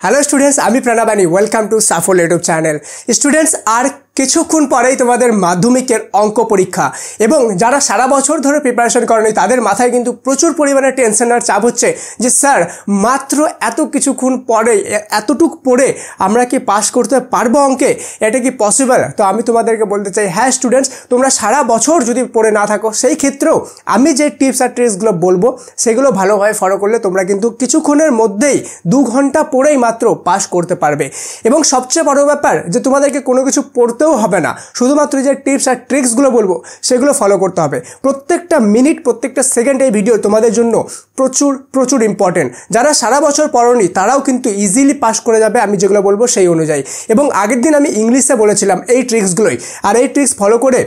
Hello students आमी Pranabani welcome to Safal YouTube channel. Students आर কিছুক্ষণ পরেই তোমাদের মাধ্যমিকের অঙ্ক পরীক্ষা এবং যারা সারা বছর ধরে প্রিপারেশন করেনি তাদের মাথায় কিন্তু প্রচুর পরিমাণে টেনশন আর চাপ হচ্ছে যে স্যার মাত্র এত কিছুক্ষণ পরে এতটুক পড়ে আমরা কি পাস করতে পারবো অঙ্কে, এটা কি পসিবল? তো আমি তোমাদেরকে বলতে চাই হ্যাঁ স্টুডেন্টস, তোমরা সারা বছর যদি পড়ে না থাকো সেই ক্ষেত্রেও আমি যে টিপস আর ট্রিক্সগুলো বলবো সেগুলো ভালোভাবে ফলো করলে তোমরা কিন্তু কিছুক্ষণের মধ্যেই 2 ঘন্টা পড়েই মাত্র পাস করতে পারবে। এবং সবচেয়ে বড় ব্যাপার যে তোমাদেরকে কোনো কিছু পড়তে হবে না, শুধুমাত্র যে টিপস আর ট্রিক্সগুলো বলবো সেগুলো ফলো করতে হবে। প্রত্যেকটা মিনিট প্রত্যেকটা সেকেন্ড এই ভিডিও তোমাদের জন্য প্রচুর প্রচুর ইম্পর্টেন্ট। যারা সারা বছর পড়োনি তারাও কিন্তু ইজিলি পাস করে যাবে আমি যেগুলো বলবো সেই অনুযায়ী। এবং আগের দিন আমি ইংলিশে বলেছিলাম এই ট্রিক্সগুলোই, আর এই ট্রিক্স ফলো করে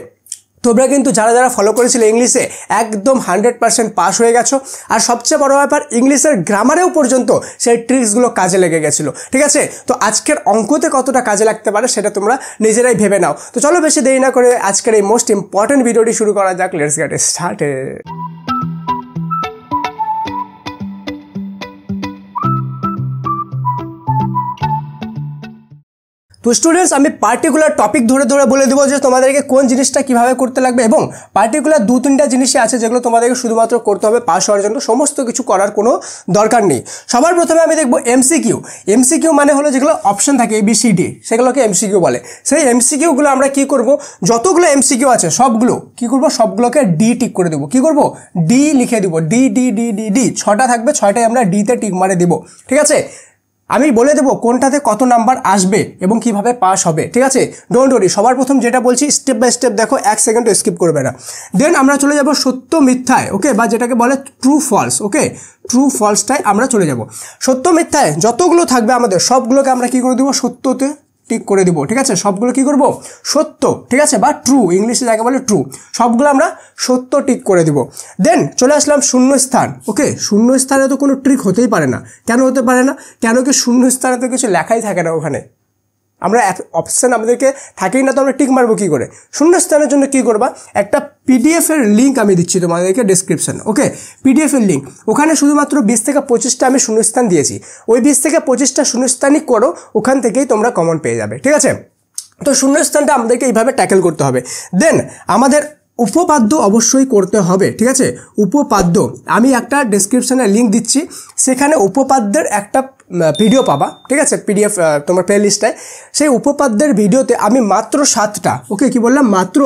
তোমরা কিন্তু যারা যারা ফলো করেছিলে ইংলিশে একদম 100% পাস হয়ে গেছো। আর সবচেয়ে বড় ব্যাপার ইংলিশের গ্রামারেও পর্যন্ত সেই ট্রিক্সগুলো কাজে লেগে গেছিলো। ঠিক আছে, তো আজকের অঙ্কতে কতটা কাজে লাগতে পারে সেটা তোমরা নিজেরাই ভেবে নাও। তো চলো বেশি দেরি না করে আজকের এই মোস্ট ইম্পর্টেন্ট ভিডিওটি শুরু করা যাক। Let's get started. তো স্টুডেন্টস আমি পার্টিকুলার টপিক ধরে ধরে বলে দেবো যে তোমাদেরকে কোন জিনিসটা কিভাবে করতে লাগবে, এবং পার্টিকুলার 2-3টা জিনিসই আছে যেগুলো তোমাদেরকে শুধুমাত্র করতে হবে পাস হওয়ার জন্য, সমস্ত কিছু করার কোনো দরকার নেই। সবার প্রথমে আমি দেখবো এমসিকিউ। এমসিকিউ মানে হলো যেগুলো অপশন থাকে ABCD, সেগুলোকে এমসিকিউ বলে। সেই এমসিকিউগুলো আমরা কি করব, যতগুলো এমসিকিউ আছে সবগুলো কি করব, সবগুলোকে ডি টিক করে দেবো। কি করব, ডি লিখে দিব, D D D D D 6টা থাকবে, 6টাই আমরা ডিতে টিক মারে দিব। ঠিক আছে, আমি বলে দেবো কোনটাতে কত নাম্বার আসবে এবং কিভাবে পাস হবে। ঠিক আছে, ডোন্ট ওয়ারি। সবার প্রথম যেটা বলছি স্টেপ বাই স্টেপ দেখো, 1 সেকেন্ডও স্কিপ করবে না। দেন আমরা চলে যাব সত্য মিথ্যায়, ওকে, বা যেটাকে বলে ট্রু ফলস। ওকে, ট্রু ফলসটায় আমরা চলে যাব। সত্য মিথ্যায় যতগুলো থাকবে আমাদের সবগুলোকে আমরা কি করে দেবো, সত্যতে টিক করে দিব। ঠিক আছে, সবগুলো কি করব, সত্য। ঠিক আছে, বা ট্রু, ইংলিশে যাকে বলে ট্রু, সবগুলো আমরা সত্য টিক করে দিব। দেন চলে আসলাম শূন্য স্থান। ওকে, শূন্য স্থানে তো কোনো ট্রিক হতেই পারে না। কেন হতে পারে না? কেন কি শূন্য স্থানে তো কিছু লেখাই থাকে না, ওখানে আমরা অপশান আমাদেরকে থাকেই না, তো আমরা টিক মারবো কী করে? শূন্যস্থানের জন্য কি করবা, একটা PDF-এর লিঙ্ক আমি দিচ্ছি তোমাদেরকে ডেসক্রিপশন। ওকে, PDF-এর লিঙ্ক, ওখানে শুধুমাত্র 20 থেকে 25টা আমি শূন্যস্থান দিয়েছি। ওই 20 থেকে 25টা শূন্যস্থানই করো, ওখান থেকেই তোমরা কমন পেয়ে যাবে। ঠিক আছে, তো শূন্যস্থানটা আমাদেরকে এইভাবে ট্যাকেল করতে হবে। দেন আমাদের উপপাদ্য অবশ্যই করতে হবে। ঠিক আছে, উপপাদ্য আমি একটা ডেসক্রিপশনে লিঙ্ক দিচ্ছি, সেখানে উপপাদ্যের একটা ভিডিও পাবা। ঠিক আছে, PDF তোমার প্লেলিস্টে। সেই উপপাদ্যের ভিডিওতে আমি মাত্র 7টা, ওকে কি বললাম, মাত্র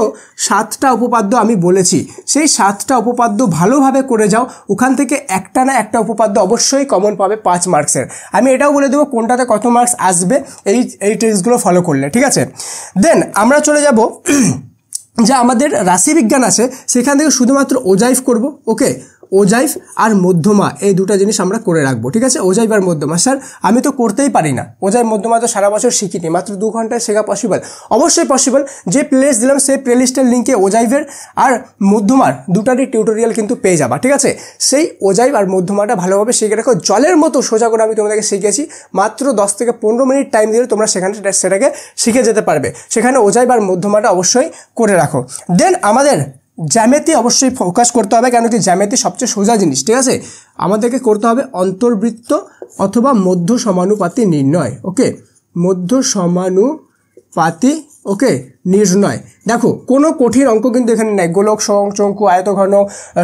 7টা উপপাদ্য আমি বলেছি। সেই 7টা উপপাদ্য ভালোভাবে করে যাও, ওখান থেকে একটা না একটা উপপাদ্য অবশ্যই কমন পাবে 5 মার্কসের। আমি এটাও বলে দেবো কোনটাতে কত মার্কস আসবে এই ট্রিক্সগুলো ফলো করলে। ঠিক আছে, দেন আমরা চলে যাব যে আমাদের রাশিবিজ্ঞান আছে, সেখান থেকে শুধুমাত্র ওজাইফ করব। ওকে, ওজাইফ আর মধ্যমা এই দুটো জিনিস আমরা করে রাখবো। ঠিক আছে, ওজাইফ আর মধ্যমা। স্যার আমি তো করতেই পারি না, ওজাইফ মধ্যমা তো সারা বছর শিখিনি, মাত্র 2 ঘন্টায় শেখা পসিবল? অবশ্যই পসিবল। যে প্লেলিস্ট দিলাম সেই প্লেলিস্টের লিঙ্কে ওজাইফের আর মধ্যমার দুটারই টিউটোরিয়াল কিন্তু পেয়ে যাবা। ঠিক আছে, সেই ওজাইফ আর মধ্যমাটা ভালোভাবে শিখে রাখো, জলের মতো সোজা করে আমি তোমাদেরকে শিখেছি। মাত্র 10 থেকে 15 মিনিট টাইম দিলে তোমরা সেটাকে শিখে যেতে পারবে। সেখানে ওজাইফ আর মধ্যমাটা অবশ্যই করে রাখো। দেন আমাদের জ্যামিতি অবশ্যই ফোকাস করতে হবে, কেন কি জ্যামিতি সবচেয়ে সোজা জিনিস। ঠিক আছে, আমাদেরকে করতে হবে অন্তর্বৃত্ত অথবা মধ্য সমানুপাতি নির্ণয়। ওকে, মধ্য সমানুপাতি ওকে নির্ণয়। দেখো কোনো কঠিন অঙ্ক কিন্তু এখানে নেই, গোলক, শঙ্কু, আয়তঘন,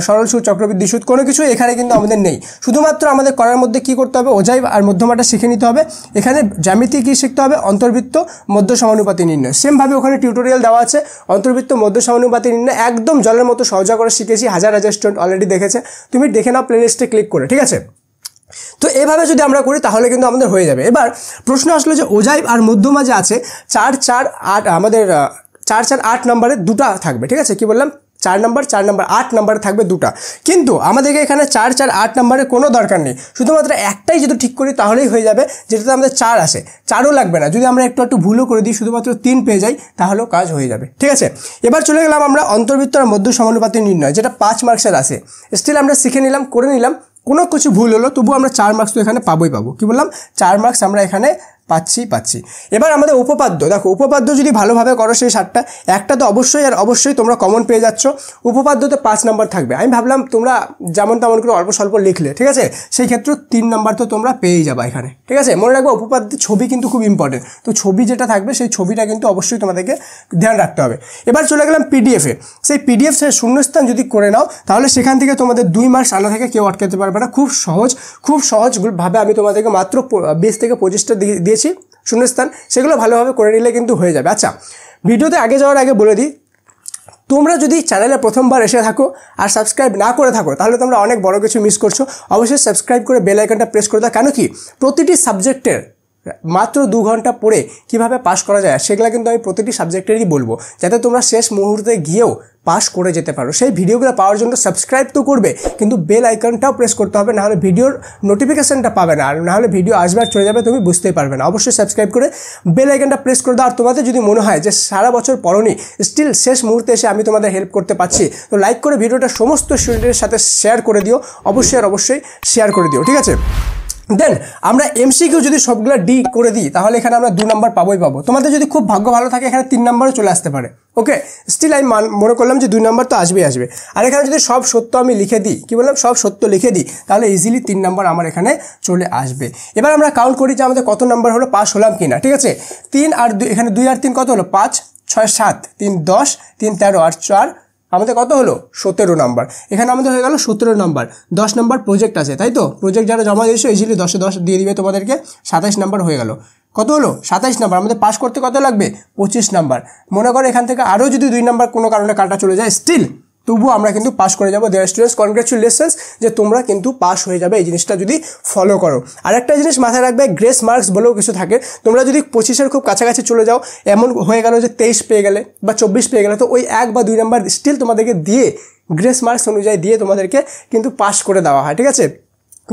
সরল সুদ, চক্রবৃদ্ধি সুদ, কোনো কিছু এখানে কিন্তু আমাদের নেই। শুধুমাত্র আমাদের করার মধ্যে কি করতে হবে, ওজাইফ আর মধ্যমাটা শিখে নিতে হবে। এখানে জ্যামিতি কি শিখতে হবে, অন্তর্বৃত্ত মধ্য সমানুপাতি নির্ণয়। সেমভাবে ওখানে টিউটোরিয়াল দেওয়া আছে, অন্তর্বৃত্ত মধ্য সমানুপাতি নির্ণয় একদম জলের মতো সহজা করে শিখেছি, হাজার হাজার স্টুডেন্ট অলরেডি দেখেছে, তুমি দেখে নাও প্লেলিস্টে ক্লিক করে। ঠিক আছে, তো এভাবে যদি আমরা করি তাহলে কিন্তু আমাদের হয়ে যাবে। এবার প্রশ্ন আসলো যে ওজাইফ আর মধ্যমা যে আছে 4, 4, 8, আমাদের 4, 4, 8 নম্বরে দুটা থাকবে। ঠিক আছে, কি বললাম, 4 নম্বর 4 নম্বর 8 নম্বরে থাকবে দুটা, কিন্তু আমাদেরকে এখানে 4, 4, 8 নম্বরে কোনো দরকার নেই, শুধুমাত্র একটাই যদি ঠিক করি তাহলেই হয়ে যাবে, যেটাতে আমাদের 4 আসে। 4ও লাগবে না, যদি আমরা একটু ভুলও করে দিই, শুধুমাত্র 3 পেয়ে যাই, তাহলেও কাজ হয়ে যাবে। ঠিক আছে, এবার চলে গেলাম আমরা অন্তর্বৃত্ত আর মধ্য সমানুপাতি নির্ণয়, যেটা 5 মার্কসের আসে। স্টিল আমরা শিখে নিলাম, করে নিলাম, কোনো কিছু ভুল হলো তবু আমরা 4 মার্কস তো এখানে পাবোই পাবো। কি বললাম, 4 মার্কস আমরা এখানে পাচ্ছি। এবার আমাদের উপপাদ্য দেখো, উপপাদ্য যদি ভালোভাবে করো সেই 7টা, একটা তো অবশ্যই আর অবশ্যই তোমরা কমন পেয়ে যাচ্ছ। উপপাদ্যতে 5 নাম্বার থাকবে। আমি ভাবলাম তোমরা যেমন তেমন করে অল্প স্বল্প লিখলে, ঠিক আছে, সেই ক্ষেত্রে 3 নাম্বার তো তোমরা পেয়েই যাবে এখানে, ঠিক আছে। মনে রাখবো উপপাদ্যের ছবি কিন্তু খুব ইম্পর্টেন্ট, তো ছবি যেটা থাকবে সেই ছবিটা কিন্তু অবশ্যই তোমাদেরকে ধ্যান রাখতে হবে। এবার চলে গেলাম পিডিএফে। সেই পিডিএফ শূন্যস্থান যদি করে নাও তাহলে সেখান থেকে তোমাদের 2 মার্কস আনা থেকে কেউ আটকাতে পারবে না। খুব সহজভাবে আমি তোমাদেরকে মাত্র 20 থেকে 25টা দিয়েছি শূন্যস্থান, সেগুলো ভালোভাবে করে নিলে কিন্তু হয়ে যাবে। আচ্ছা, ভিডিওতে আগে যাওয়ার আগে বলে দিই, তোমরা যদি চ্যানেলে প্রথমবার এসে থাকো আর সাবস্ক্রাইব না করে থাকো তাহলে তোমরা অনেক বড় কিছু মিস করছো। অবশ্যই সাবস্ক্রাইব করে বেল আইকনটা প্রেস করে দাও। কেন কি প্রতিটি সাবজেক্টের মাত্র 2 ঘন্টা পড়ে কিভাবে পাস করা যায় সেগুলো কিন্তু আমি প্রতিটি সাবজেক্টেরই বলবো, যাতে তোমরা শেষ মুহূর্তে গিয়েও পাস করে যেতে পারো। সেই ভিডিওগুলো পাওয়ার জন্য সাবস্ক্রাইব তো করবে, কিন্তু বেল আইকনটাও প্রেস করতে হবে, নাহলে ভিডিওর নোটিফিকেশনটা পাবে না, আর নাহলে ভিডিও আসবে আর চলে যাবে, তুমি বুঝতেই পারবে না। অবশ্যই সাবস্ক্রাইব করে বেল আইকনটা প্রেস করে দাও। আর তোমাদের যদি মনে হয় যে সারা বছর পড়োনি, স্টিল শেষ মুহূর্তে এসে আমি তোমাদের হেল্প করতে পারছি, তো লাইক করে ভিডিওটা সমস্ত স্টুডেন্টের সাথে শেয়ার করে দিও, অবশ্যই শেয়ার করে দিও, ঠিক আছে। দেন আমরা এমসিকিউ যদি সবগুলো ডি করে দিই তাহলে এখানে আমরা 2 নাম্বার পাবোই পাবো। তোমাদের যদি খুব ভাগ্য ভালো থাকে এখানে 3 নাম্বারও চলে আসতে পারে। ওকে, স্টিল আমি মনে করলাম যে 2 নাম্বার তো আসবে। আর এখানে যদি সব সত্য আমি লিখে দিই, কি বললাম, সব সত্য লিখে দিই, তাহলে ইজিলি 3 নাম্বার আমার এখানে চলে আসবে। এবার আমরা কাউন্ট করি যে আমাদের কত নাম্বার হলো, পাস হলাম কিনা, ঠিক আছে। 3 আর 2, এখানে 2 আর 3 কত হলো, 5, 6, 7, 3, 10, 3, 13 আর 4 আমাদের কত হলো, 17 নাম্বার। এখানে আমাদের হয়ে গেল 17 নাম্বার। 10 নাম্বার প্রজেক্ট আছে, তাই তো। প্রজেক্ট যারা জমা দিয়েছো ইজিলি 10 10 দিয়ে দিবে তোমাদেরকে, 27 নাম্বার হয়ে গেল। কত হলো, 27 নাম্বার। আমাদের পাস করতে কত লাগবে, 25 নাম্বার। মনে করো এখান থেকে আরও যদি 2 নাম্বার কোনো কারণে কাটা চলে যায়, স্টিল তবুও আমরা কিন্তু পাস করে যাবো। দেয়ার স্টুডেন্টস, কনগ্রাচুলেশনস যে তোমরা কিন্তু পাস হয়ে যাবে এই জিনিসটা যদি ফলো করো। আর একটা জিনিস মাথায় রাখবে, গ্রেস মার্কস বলেও কিছু থাকে। তোমরা যদি 25-এর খুব কাছাকাছি চলে যাও, এমন হয়ে গেল যে 23 পেয়ে গেলে বা 24 পেয়ে গেলে, তো ওই 1 বা 2 নাম্বার স্টিল তোমাদেরকে দিয়ে গ্রেস মার্কস অনুযায়ী দিয়ে তোমাদেরকে কিন্তু পাস করে দেওয়া হয়, ঠিক আছে।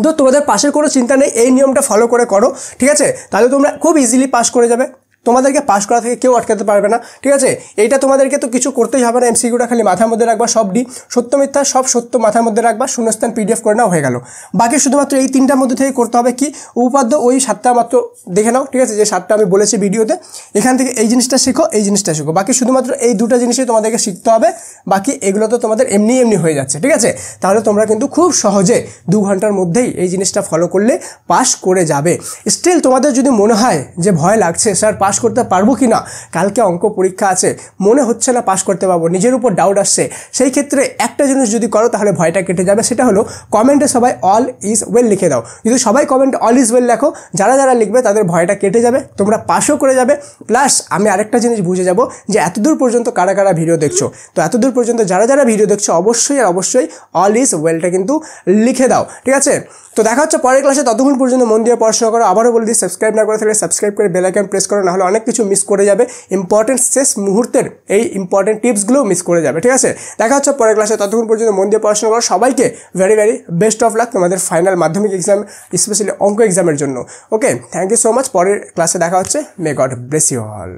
তো তোমাদের পাশের কোনো চিন্তা নেই, এই নিয়মটা ফলো করে করো, ঠিক আছে। তাহলে তোমরা খুব ইজিলি পাস করে যাবে, তোমাদেরকে পাস করা থেকে কেউ আটকাতে পারবে না, ঠিক আছে। এইটা তোমাদেরকে তো কিছু করতেই হবে না, এমসিকিউটা খালি মাথার মধ্যে রাখবা, সব ডি সত্য মিথ্যা সব সত্য মাথার মধ্যে রাখবা, শূন্যস্থান পিডিএফ করে নাও, হয়ে গেল। বাকি শুধুমাত্র এই 3টার মধ্যে থেকে করতে হবে কি, উপপাদ্য ওই 7টা মাত্র দেখে নাও, ঠিক আছে, যে 7টা আমি বলেছি ভিডিওতে। এখান থেকে এই জিনিসটা শেখো, এই জিনিসটা শেখো, বাকি শুধুমাত্র এই 2টা জিনিসই তোমাদেরকে শিখতে হবে। বাকি এগুলো তো তোমাদের এমনি হয়ে যাচ্ছে, ঠিক আছে। তাহলে তোমরা কিন্তু খুব সহজে 2 ঘন্টার মধ্যেই এই জিনিসটা ফলো করলে পাস করে যাবে। স্টিল তোমাদের যদি মনে হয় যে ভয় লাগছে, স্যার পাস করতে পারবো কি না, কালকে অঙ্ক পরীক্ষা আছে, মনে হচ্ছে না পাস করতে পারবো, নিজের উপর ডাউট আসছে, সেই ক্ষেত্রে একটা জিনিস যদি করো তাহলে ভয়টা কেটে যাবে। সেটা হলো কমেন্টে সবাই অল ইজ ওয়েল লিখে দাও। যদি সবাই কমেন্টে অল ইজ ওয়েল লেখো, যারা লিখবে তাদের ভয়টা কেটে যাবে, তোমরা পাসও করে যাবে। প্লাস আমি আরেকটা জিনিস বুঝে যাব যে এতদূর পর্যন্ত কারা ভিডিও দেখছো, তো এতদূর পর্যন্ত যারা ভিডিও দেখছো অবশ্যই অল ইজ ওয়েলটা কিন্তু লিখে দাও, ঠিক আছে। তো দেখা হচ্ছে পরের ক্লাসে, ততক্ষণ পর্যন্ত মন দিয়ে পড়াশোনা করো। আবারও বলে দিই, সাবস্ক্রাইব না করে থাকলে সাবস্ক্রাইব করে বেল আইকন প্রেস করো, নাহলে অনেক কিছু মিস করে যাবে, ইম্পর্টেন্ট শেষ মুহূর্তের এই ইম্পর্টেন্ট টিপসগুলো মিস করে যাবে, ঠিক আছে। দেখা হচ্ছে পরের ক্লাসে, ততক্ষণ পর্যন্ত মন দিয়ে পড়াশোনা করো। সবাইকে ভেরি বেস্ট অফ লাক তোমাদের ফাইনাল মাধ্যমিক এক্সাম, স্পেশালি অঙ্ক এক্সামের জন্য। Okay, thank you so much. পরের ক্লাসে দেখা হচ্ছে। May God bless you all.